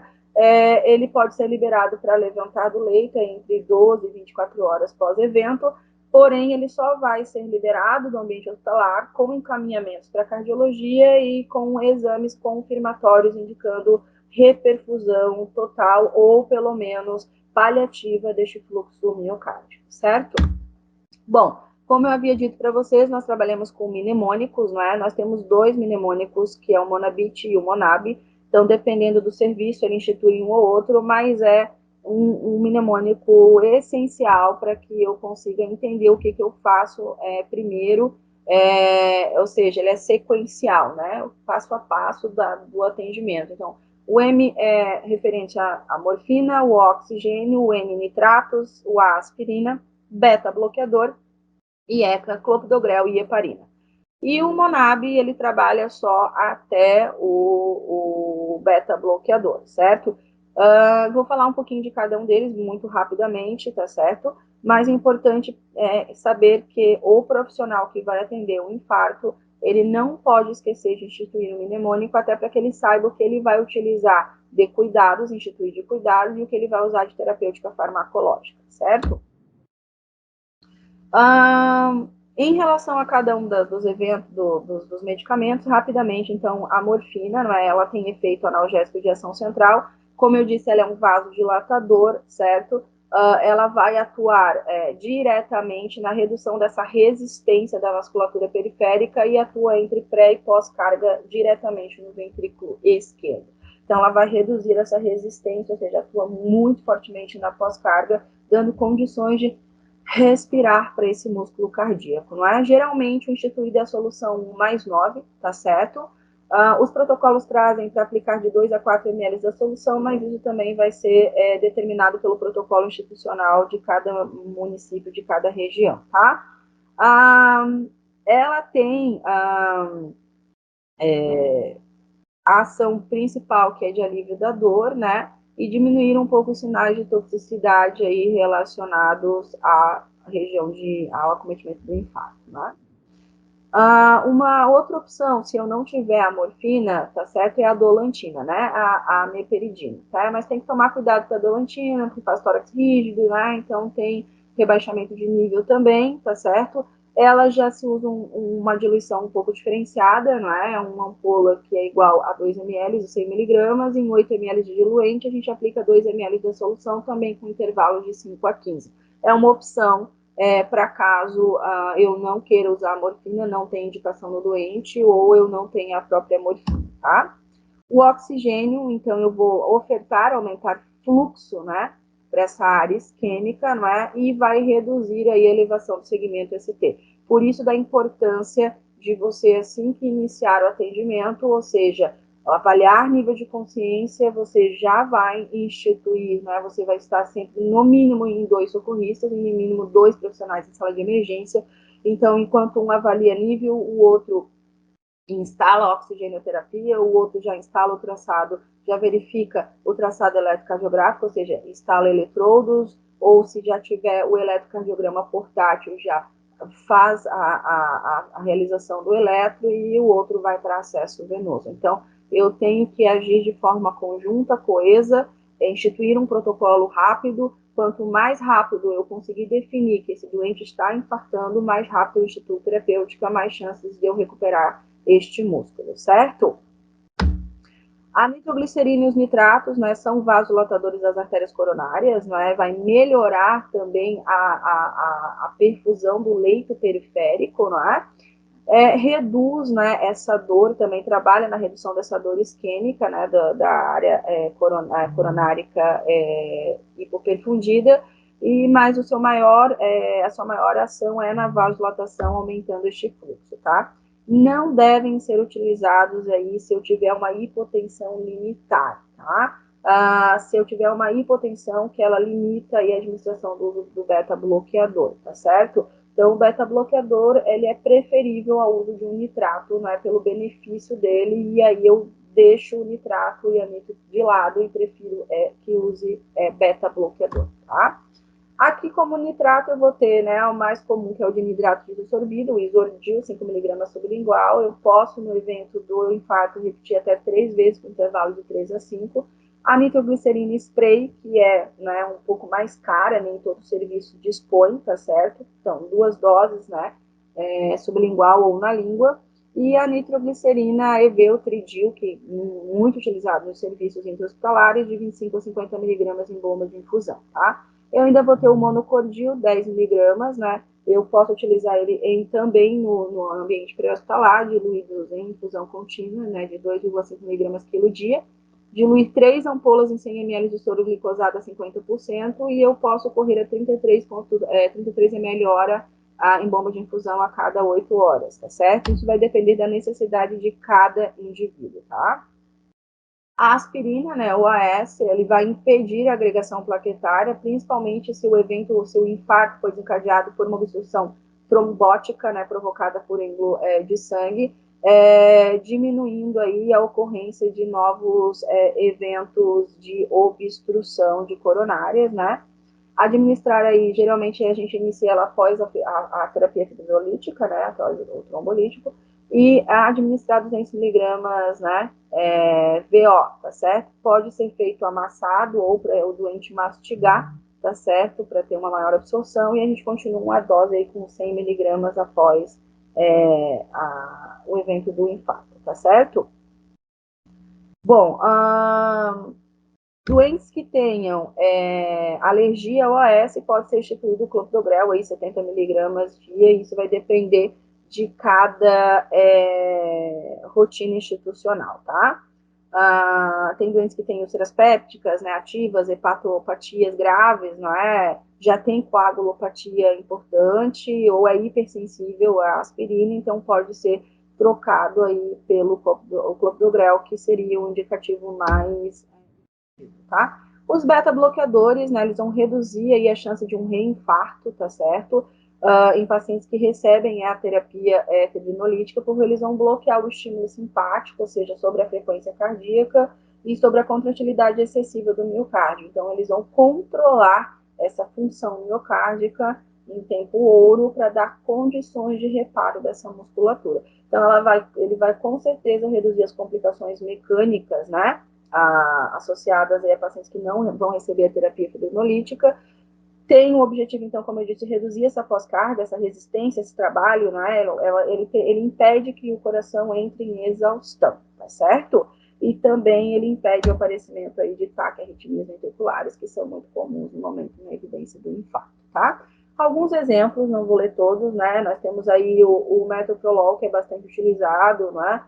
ele pode ser liberado para levantar do leito entre 12 e 24 horas pós-evento, porém ele só vai ser liberado do ambiente hospitalar com encaminhamentos para cardiologia e com exames confirmatórios indicando reperfusão total ou pelo menos paliativa deste fluxo miocárdico, certo? Bom, como eu havia dito para vocês, nós trabalhamos com mnemônicos, não é? Nós temos 2 mnemônicos, que é o Monabit e o Monab. Então, dependendo do serviço, ele institui um ou outro, mas é um mnemônico essencial para que eu consiga entender o que eu faço primeiro, ou seja, ele é sequencial, né? O passo a passo do atendimento. Então, o M é referente à morfina, o oxigênio, o N nitratos, o A aspirina, beta-bloqueador, IECA, clopidogrel e heparina. E o Monab, ele trabalha só até o beta-bloqueador, certo? Vou falar um pouquinho de cada um deles muito rapidamente, tá certo? Mas é importante saber que o profissional que vai atender um infarto, ele não pode esquecer de instituir um mnemônico, até para que ele saiba o que ele vai utilizar de cuidados, instituir de cuidados, e o que ele vai usar de terapêutica farmacológica, certo? Em relação a cada um dos eventos, dos medicamentos, rapidamente, então, a morfina, não é? Ela tem efeito analgésico de ação central. Como eu disse, ela é um vasodilatador, certo? Ela vai atuar diretamente na redução dessa resistência da vasculatura periférica e atua entre pré e pós-carga diretamente no ventrículo esquerdo. Então, ela vai reduzir essa resistência, ou seja, atua muito fortemente na pós-carga, dando condições de respirar para esse músculo cardíaco, não é? Geralmente, o instituído é a solução mais 9, tá certo? Os protocolos trazem para aplicar de 2 a 4 ml da solução, mas isso também vai ser determinado pelo protocolo institucional de cada município, de cada região, tá? Ela tem a ação principal, que é de alívio da dor, né? E diminuir um pouco os sinais de toxicidade aí relacionados à região ao acometimento do infarto, né? Uma outra opção, se eu não tiver a morfina, tá certo, é a dolantina, né? A meperidina, tá? Mas tem que tomar cuidado com a dolantina, porque faz tórax rígido, né? Então tem rebaixamento de nível também, tá certo? Ela já se usa uma diluição um pouco diferenciada, não é? Uma ampola que é igual a 2 ml de 100 miligramas, em 8 ml de diluente, a gente aplica 2 ml da solução, também com intervalos de 5 a 15. É uma opção para caso eu não queira usar a morfina, não tem indicação no doente, ou eu não tenha a própria morfina, tá? O oxigênio, então, eu vou ofertar, aumentar fluxo, né, para essa área isquêmica, não é? E vai reduzir aí a elevação do segmento ST. Por isso da importância de você, assim que iniciar o atendimento, ou seja, avaliar nível de consciência, você já vai instituir, né? Você vai estar sempre, no mínimo, em 2 socorristas, no mínimo 2 profissionais em sala de emergência. Então, enquanto um avalia nível, o outro instala a oxigenoterapia, o outro já instala o traçado, já verifica o traçado eletrocardiográfico, ou seja, instala eletrodos, ou se já tiver o eletrocardiograma portátil, já faz a realização do eletro e o outro vai para acesso venoso. Então, eu tenho que agir de forma conjunta, coesa, instituir um protocolo rápido. Quanto mais rápido eu conseguir definir que esse doente está infartando, mais rápido eu instituo terapêutica, mais chances de eu recuperar este músculo, certo? A nitroglicerina e os nitratos, né, são vasodilatadores das artérias coronárias, né, vai melhorar também a perfusão do leito periférico, né, reduz, né, essa dor, também trabalha na redução dessa dor isquêmica, né, da área coronárica hipoperfundida, e mais o seu maior, a sua maior ação é na vasodilatação, aumentando este fluxo, tá? Não devem ser utilizados aí se eu tiver uma hipotensão limitar, tá? Se eu tiver uma hipotensão que ela limita aí a administração do uso do beta-bloqueador, tá certo? Então, o beta-bloqueador, ele é preferível ao uso de um nitrato, né, pelo benefício dele, e aí eu deixo o nitrato e a nitro de lado e prefiro que use beta-bloqueador, tá? Aqui, como nitrato, eu vou ter, né, o mais comum, que é o dinidrato de isosorbido, o isordil, 5 mg sublingual. Eu posso, no evento do infarto, repetir até 3 vezes, com intervalo de 3 a 5. A nitroglicerina spray, que é, né, um pouco mais cara, nem todo serviço dispõe, tá certo? Então, 2 doses, né, sublingual ou na língua. E a nitroglicerina EV, o tridil, que é muito utilizado nos serviços intra-hospitalares, de 25 a 50 mg em bomba de infusão, tá? Eu ainda vou ter o monocordil, 10 miligramas, né? Eu posso utilizar ele também no ambiente pré-hospitalar, diluídos em infusão contínua, né? De 2,5 miligramas quilo dia. Diluir 3 ampolas em 100 ml de soro glicosado a 50%, e eu posso correr a 33 ml hora em bomba de infusão a cada 8 horas, tá certo? Isso vai depender da necessidade de cada indivíduo, tá? A aspirina, né, o AS, ele vai impedir a agregação plaquetária, principalmente se o evento, ou se o infarto foi desencadeado por uma obstrução trombótica, né, provocada por êmbolo de sangue, diminuindo aí a ocorrência de novos eventos de obstrução de coronárias, né? Administrar aí, geralmente a gente inicia ela após a terapia fibrinolítica, né, após o trombolítico, e administrar 200 miligramas, né, VO, tá certo? Pode ser feito amassado ou para o doente mastigar, tá certo? Para ter uma maior absorção, e a gente continua a dose aí com 100 miligramas após o evento do infarto, tá certo? Bom, doentes que tenham alergia ao AS, pode ser instituído o clopidogrel, aí 70 miligramas dia, isso vai depender de cada rotina institucional, tá? Tem doentes que têm úlceras pépticas, né, ativas, hepatopatias graves, não é? Já tem coagulopatia importante ou é hipersensível à aspirina, então pode ser trocado aí pelo clopidogrel, que seria o indicativo mais, tá? Os beta-bloqueadores, né, eles vão reduzir aí a chance de um reinfarto, tá certo? Em pacientes que recebem a terapia fibrinolítica, porque eles vão bloquear o estímulo simpático, ou seja, sobre a frequência cardíaca e sobre a contratilidade excessiva do miocárdio. Então, eles vão controlar essa função miocárdica em tempo ouro para dar condições de reparo dessa musculatura. Então, ele vai com certeza reduzir as complicações mecânicas, né? Associadas a pacientes que não vão receber a terapia fibrinolítica. Tem o objetivo, então, como eu disse, reduzir essa pós-carga, essa resistência, esse trabalho, né? Ele impede que o coração entre em exaustão, tá certo? E também ele impede o aparecimento aí de taquiarritmias ventriculares, que são muito comuns no momento na evidência do infarto, tá? Alguns exemplos, não vou ler todos, né? Nós temos aí o metoprolol, que é bastante utilizado, né?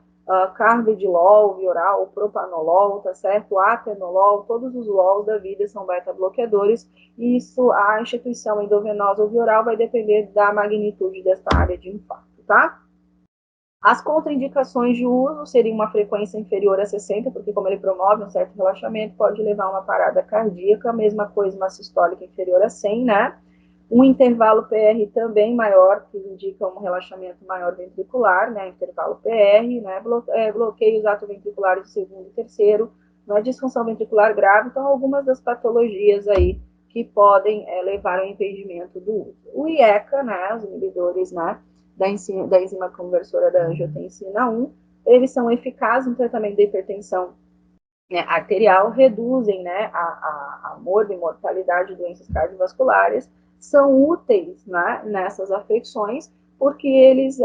Carvedilol, Vioral, Propanolol, tá certo? Atenolol, todos os LOLs da vida são beta-bloqueadores, e isso, a instituição endovenosa ou vioral vai depender da magnitude dessa área de infarto, tá? As contraindicações de uso seriam uma frequência inferior a 60, porque como ele promove um certo relaxamento, pode levar a uma parada cardíaca, a mesma coisa uma sistólica inferior a 100, né? Um intervalo PR também maior, que indica um relaxamento maior ventricular, né? Intervalo PR, né? Bloqueios atoventriculares de segundo e terceiro, né? Disfunção ventricular grave, então algumas das patologias aí que podem levar ao impedimento do uso. O IECA, né? Os inibidores, né? Da enzima conversora da angiotensina 1, eles são eficazes no tratamento da hipertensão, né, arterial, reduzem, né, a mortalidade de doenças cardiovasculares, são úteis, né, nessas afecções, porque eles,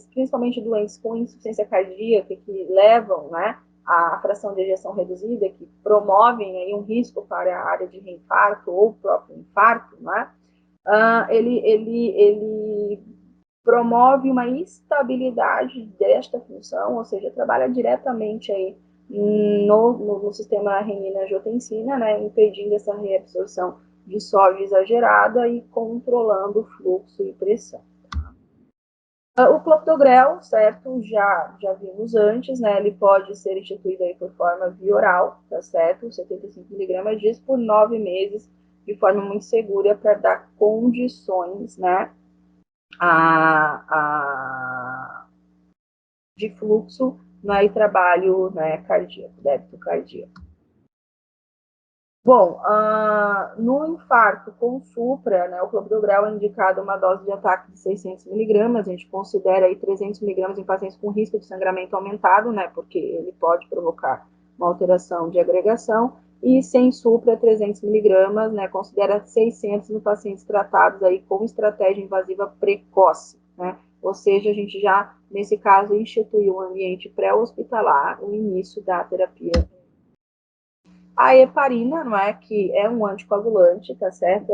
principalmente doentes com insuficiência cardíaca, que levam, né, a fração de ejeção reduzida, que promovem aí um risco para a área de reinfarto ou próprio infarto, né, ele promove uma estabilidade desta função, ou seja, trabalha diretamente aí no sistema renina-angiotensina, né, impedindo essa reabsorção de sódio exagerada e controlando o fluxo e pressão. O clopidogrel, certo, já vimos antes, né, ele pode ser instituído aí por forma via oral, tá certo, 75 mg dias por 9 meses, de forma muito segura para dar condições, né, de fluxo, né, e trabalho, né, cardíaco, débito cardíaco. Bom, no infarto com supra, né, o clopidogrel é indicado uma dose de ataque de 600 miligramas, a gente considera aí 300 miligramas em pacientes com risco de sangramento aumentado, né, porque ele pode provocar uma alteração de agregação, e sem supra 300 miligramas, né, considera 600 no pacientes tratados aí com estratégia invasiva precoce, né, ou seja, a gente já, nesse caso, instituiu um ambiente pré-hospitalar, o início da terapia. A heparina, não é, que é um anticoagulante, tá certo?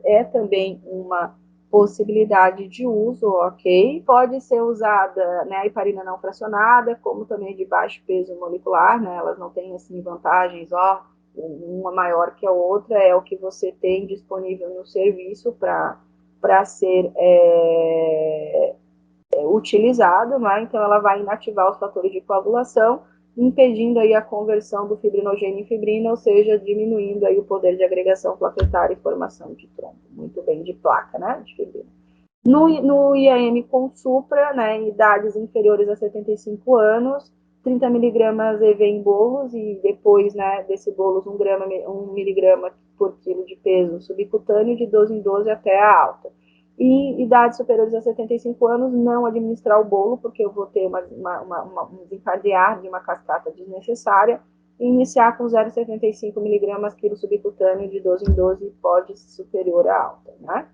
É também uma possibilidade de uso, ok? Pode ser usada, né, a heparina não fracionada, como também de baixo peso molecular, né? Elas não têm, assim, vantagens, ó, uma maior que a outra, é o que você tem disponível no serviço para ser utilizado, né? Então ela vai inativar os fatores de coagulação, impedindo aí a conversão do fibrinogênio em fibrina, ou seja, diminuindo aí o poder de agregação plaquetária e formação de trombo. Muito bem, de placa, né, de fibrina. No IAM com supra, né, em idades inferiores a 75 anos, 30 miligramas EV em bolos, e depois, né, desse bolos 1 miligrama por quilo de peso subcutâneo, de 12 em 12 até a alta. E em idades superiores a 75 anos, não administrar o bolo, porque eu vou ter um desencadear de uma cascata desnecessária, e iniciar com 0,75 miligramas quilo subcutâneo, de 12 em 12, pode ser superior à alta, né?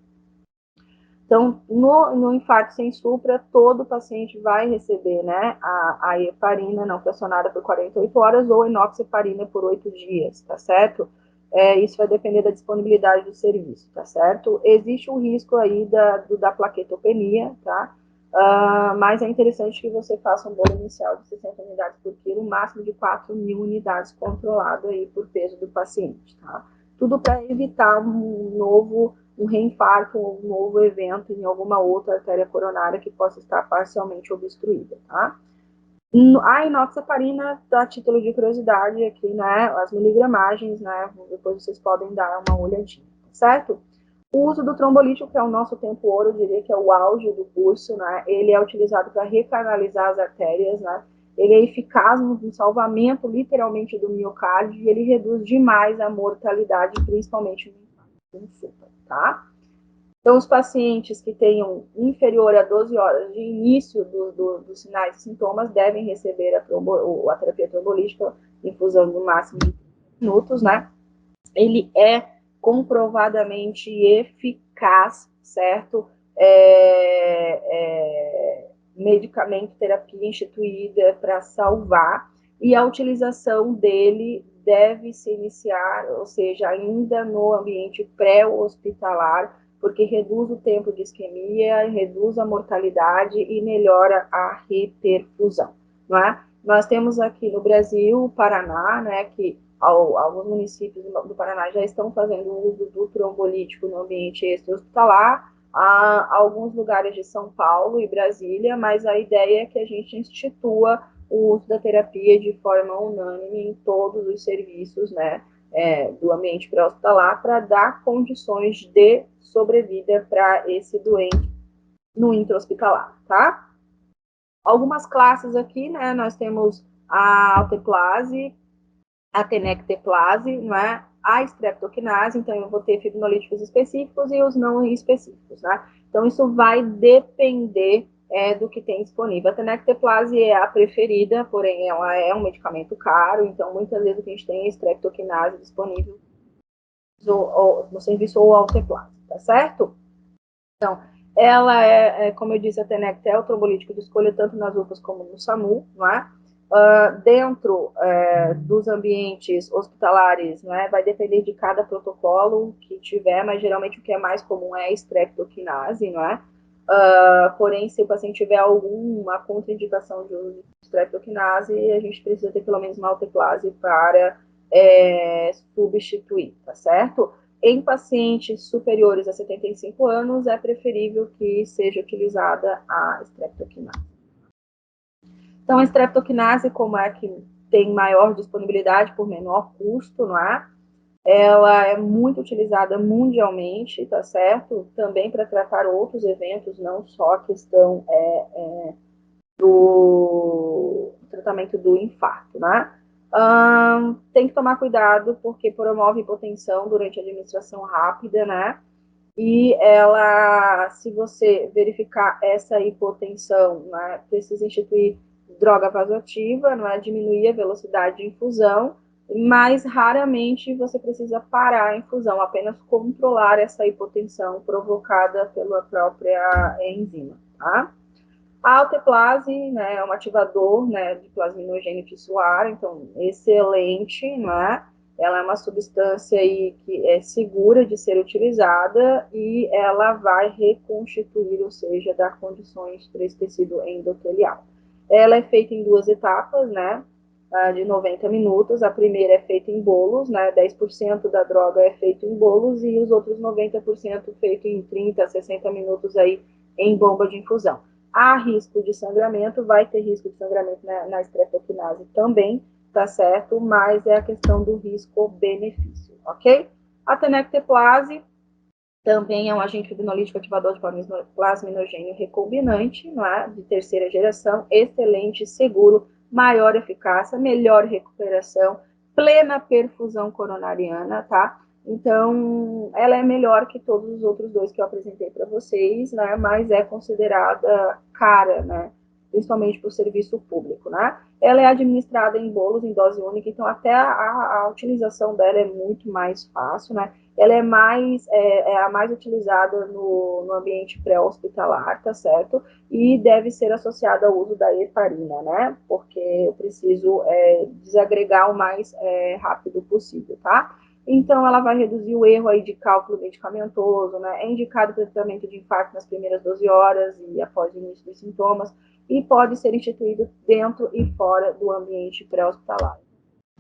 Então, no infarto sem supra, todo paciente vai receber, né, a heparina não fracionada por 48 horas ou enoxaparina por 8 dias, tá certo? Isso vai depender da disponibilidade do serviço, tá certo? Existe um risco aí da plaquetopenia, tá? Mas é interessante que você faça um bolo inicial de 60 unidades por quilo, máximo de 4.000 unidades controlado aí por peso do paciente, tá? Tudo para evitar um reinfarto ou um novo evento em alguma outra artéria coronária que possa estar parcialmente obstruída, tá? A inoxaparina, a título de curiosidade aqui, né, as miligramagens, né, depois vocês podem dar uma olhadinha, certo? O uso do trombolítico, que é o nosso tempo ouro, eu diria que é o auge do curso, né, ele é utilizado para recanalizar as artérias, né, ele é eficaz no salvamento, literalmente, do miocárdio, e ele reduz demais a mortalidade, principalmente no infarto, tá? Então, os pacientes que tenham inferior a 12 horas de início dos sinais e sintomas devem receber a terapia trombolítica, infusão no máximo de 30 minutos, né? Ele é comprovadamente eficaz, certo? Medicamento, terapia instituída para salvar, e a utilização dele deve se iniciar, ou seja, ainda no ambiente pré-hospitalar, porque reduz o tempo de isquemia, reduz a mortalidade e melhora a reperfusão, não é? Nós temos aqui no Brasil, o Paraná, né, que alguns municípios do Paraná já estão fazendo uso do trombolítico no ambiente extra-hospitalar. Há alguns lugares de São Paulo e Brasília, mas a ideia é que a gente institua o uso da terapia de forma unânime em todos os serviços, né, do ambiente pré-hospitalar, para dar condições de sobrevida para esse doente no intra-hospitalar, tá? Algumas classes aqui, né, nós temos a alteplase, a tenecteplase, não é? A streptokinase, então eu vou ter fibrinolíticos específicos e os não específicos, né? Então isso vai depender do que tem disponível. A tenecteplase é a preferida, porém ela é um medicamento caro, então muitas vezes o que a gente tem é streptokinase disponível no serviço ou alteplase, tá certo? Então, ela como eu disse, a Tenecta é o trombolítico de escolha tanto nas UPAs como no SAMU, não é? Dentro dos ambientes hospitalares, não é? Vai depender de cada protocolo que tiver, mas geralmente o que é mais comum é a streptokinase, não é? Porém, se o paciente tiver alguma contraindicação de uso de streptokinase, a gente precisa ter pelo menos uma alteplase para substituir, tá certo? Em pacientes superiores a 75 anos, é preferível que seja utilizada a streptokinase. Então, a streptokinase, como é que tem maior disponibilidade por menor custo, não é? Ela é muito utilizada mundialmente, tá certo? Também para tratar outros eventos, não só a questão do tratamento do infarto, né? Tem que tomar cuidado porque promove hipotensão durante a administração rápida, né? E ela, se você verificar essa hipotensão, né, precisa instituir droga vasoativa, não é, diminuir a velocidade de infusão, mas raramente você precisa parar a infusão, apenas controlar essa hipotensão provocada pela própria enzima, tá? A alteplase, né, é um ativador, né, de plasminogênio tissular, então excelente, né? Ela é uma substância aí que é segura de ser utilizada e ela vai reconstituir, ou seja, dar condições para esse tecido endotelial. Ela é feita em duas etapas, né, de 90 minutos. A primeira é feita em bolos, né, 10% da droga é feito em bolos e os outros 90% feito em 30 a 60 minutos aí em bomba de infusão. Há risco de sangramento, vai ter risco de sangramento na streptokinase também, tá certo? Mas é a questão do risco-benefício, ok? A tenecteplase também é um agente fibrinolítico ativador de plasminogênio recombinante, não é? De terceira geração, excelente, seguro, maior eficácia, melhor recuperação, plena perfusão coronariana, tá? Então, ela é melhor que todos os outros dois que eu apresentei para vocês, né? Mas é considerada cara, né? Principalmente para o serviço público, né? Ela é administrada em bolos em dose única, então até a utilização dela é muito mais fácil, né? Ela é a mais utilizada no ambiente pré-hospitalar, tá certo? E deve ser associada ao uso da heparina, né? Porque eu preciso desagregar o mais rápido possível, tá? Então, ela vai reduzir o erro aí de cálculo medicamentoso, né? É indicado para tratamento de infarto nas primeiras 12 horas e após o início dos sintomas, e pode ser instituído dentro e fora do ambiente pré-hospitalar.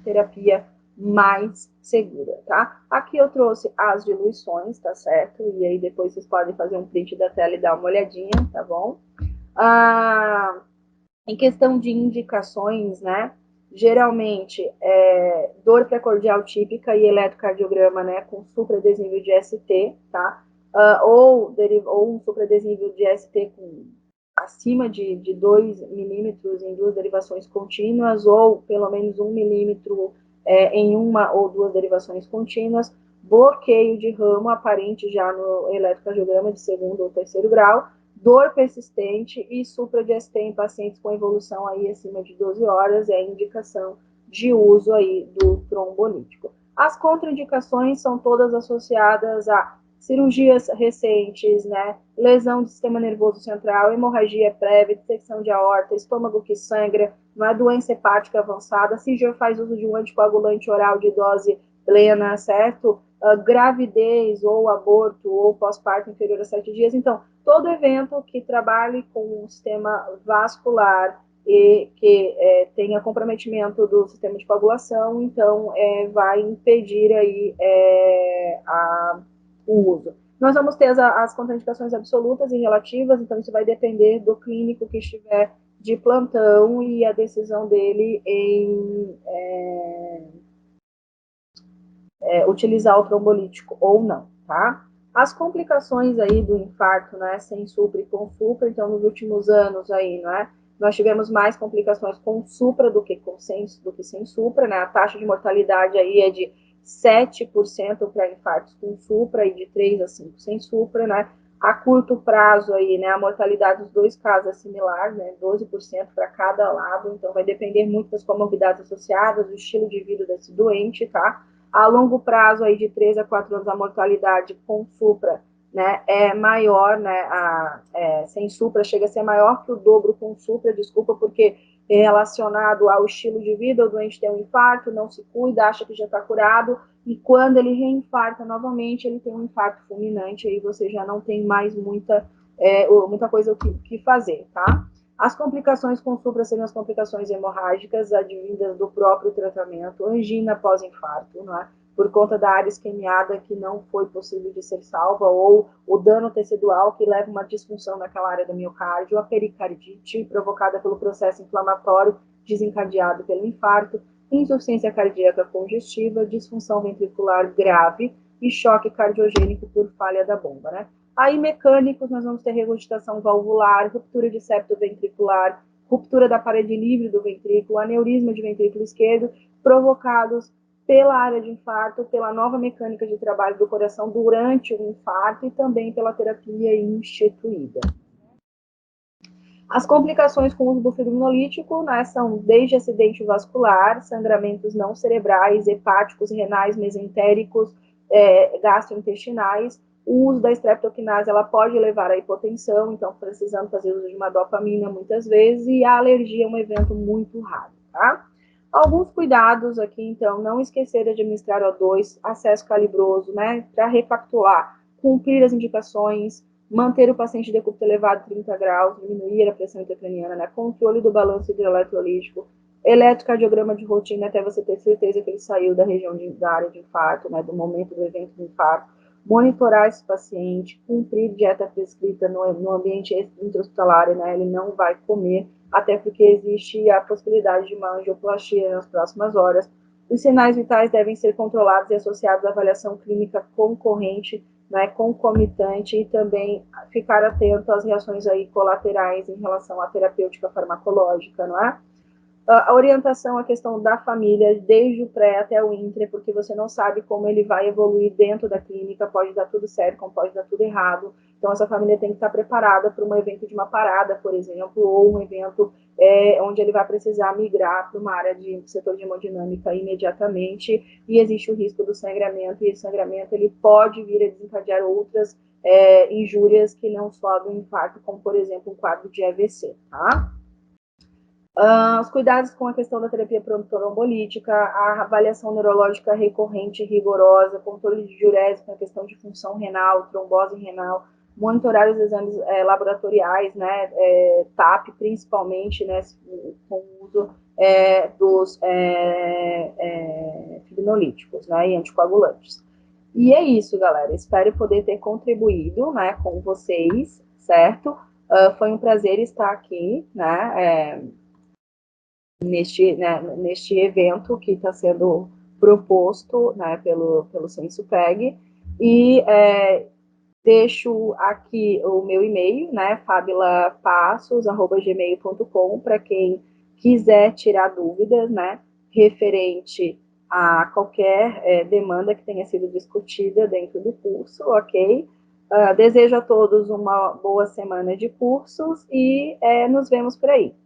Terapia mais segura, tá? Aqui eu trouxe as diluições, tá certo? E aí depois vocês podem fazer um print da tela e dar uma olhadinha, tá bom? Em questão de indicações, né? Geralmente, dor precordial típica e eletrocardiograma, né? Com supradesnível de ST, tá? Ou um supradesnível de ST com acima de 2 milímetros em duas derivações contínuas, ou pelo menos 1 milímetro em uma ou duas derivações contínuas, bloqueio de ramo aparente já no eletrocardiograma de segundo ou terceiro grau, dor persistente e supra de ST em pacientes com evolução aí acima de 12 horas é indicação de uso aí do trombolítico. As contraindicações são todas associadas a cirurgias recentes, né? Lesão do sistema nervoso central, hemorragia prévia, dissecção de aorta, estômago que sangra, não é doença hepática avançada, se já faz uso de um anticoagulante oral de dose plena, certo? Gravidez ou aborto ou pós-parto inferior a 7 dias. Então, todo evento que trabalhe com o sistema vascular e que tenha comprometimento do sistema de coagulação, então vai impedir aí o uso. Nós vamos ter as contraindicações absolutas e relativas, então isso vai depender do clínico que estiver de plantão e a decisão dele em utilizar o trombolítico ou não, tá? As complicações aí do infarto, né, sem supra e com supra, então nos últimos anos aí, né, nós tivemos mais complicações com supra do que sem supra, né? A taxa de mortalidade aí é de 7% para infartos com supra e de 3 a 5 sem supra, né? A curto prazo aí, né, a mortalidade dos dois casos é similar, né, 12% para cada lado, então vai depender muito das comorbidades associadas, do estilo de vida desse doente, tá? A longo prazo, aí de 3 a 4 anos, a mortalidade com supra, né, é maior, né, sem supra chega a ser maior que o dobro com supra, desculpa, porque é relacionado ao estilo de vida, o doente tem um infarto, não se cuida, acha que já está curado, e quando ele reinfarta novamente, ele tem um infarto fulminante, aí você já não tem mais muita coisa o que fazer, tá? As complicações com supra seriam as complicações hemorrágicas advindas do próprio tratamento, angina pós-infarto, não é? Por conta da área isquemiada que não foi possível de ser salva, ou o dano tecidual que leva uma disfunção naquela área do miocárdio, a pericardite provocada pelo processo inflamatório desencadeado pelo infarto, insuficiência cardíaca congestiva, disfunção ventricular grave e choque cardiogênico por falha da bomba, né? Aí, mecânicos, nós vamos ter regurgitação valvular, ruptura de septo ventricular, ruptura da parede livre do ventrículo, aneurisma de ventrículo esquerdo, provocados pela área de infarto, pela nova mecânica de trabalho do coração durante o infarto e também pela terapia instituída. As complicações com o uso do fibrinolítico, né, são desde acidente vascular, sangramentos não cerebrais, hepáticos, renais, mesentéricos, gastrointestinais. O uso da streptokinase ela pode levar à hipotensão, então precisando fazer uso de uma dopamina muitas vezes, e a alergia é um evento muito raro, tá? Alguns cuidados aqui, então, não esquecer de administrar O2, acesso calibroso, né, para recapitular, cumprir as indicações, manter o paciente de decúbito elevado 30 graus, diminuir a pressão intracraniana, né, controle do balanço hidroeletrolítico, eletrocardiograma de rotina até você ter certeza que ele saiu da região da área de infarto, né, do momento do evento do infarto, monitorar esse paciente, cumprir dieta prescrita no ambiente intra-hospitalar, né, ele não vai comer, até porque existe a possibilidade de uma angioplastia nas próximas horas. Os sinais vitais devem ser controlados e associados à avaliação clínica concorrente, né, concomitante, e também ficar atento às reações aí colaterais em relação à terapêutica farmacológica, não é? A orientação à questão da família, desde o pré até o intra, porque você não sabe como ele vai evoluir dentro da clínica, pode dar tudo certo, como pode dar tudo errado. Então, essa família tem que estar preparada para um evento de uma parada, por exemplo, ou um evento onde ele vai precisar migrar para uma área de setor de hemodinâmica imediatamente, e existe o risco do sangramento, e esse sangramento ele pode vir a desencadear outras injúrias que não só do infarto, como, por exemplo, um quadro de AVC, tá? Os cuidados com a questão da terapia trombolítica, a avaliação neurológica recorrente e rigorosa, controle de diurese com a questão de função renal, trombose renal, monitorar os exames laboratoriais, né, TAP principalmente, né, com o uso dos fibrinolíticos, né, e anticoagulantes. E é isso, galera. Espero poder ter contribuído, né, com vocês, certo? Foi um prazer estar aqui, né, neste evento que está sendo proposto, né, pelo Sensupeg, e deixo aqui o meu e-mail, né, fabilapassos@gmail.com, para quem quiser tirar dúvidas, né, referente a qualquer demanda que tenha sido discutida dentro do curso, ok? Desejo a todos uma boa semana de cursos e nos vemos por aí.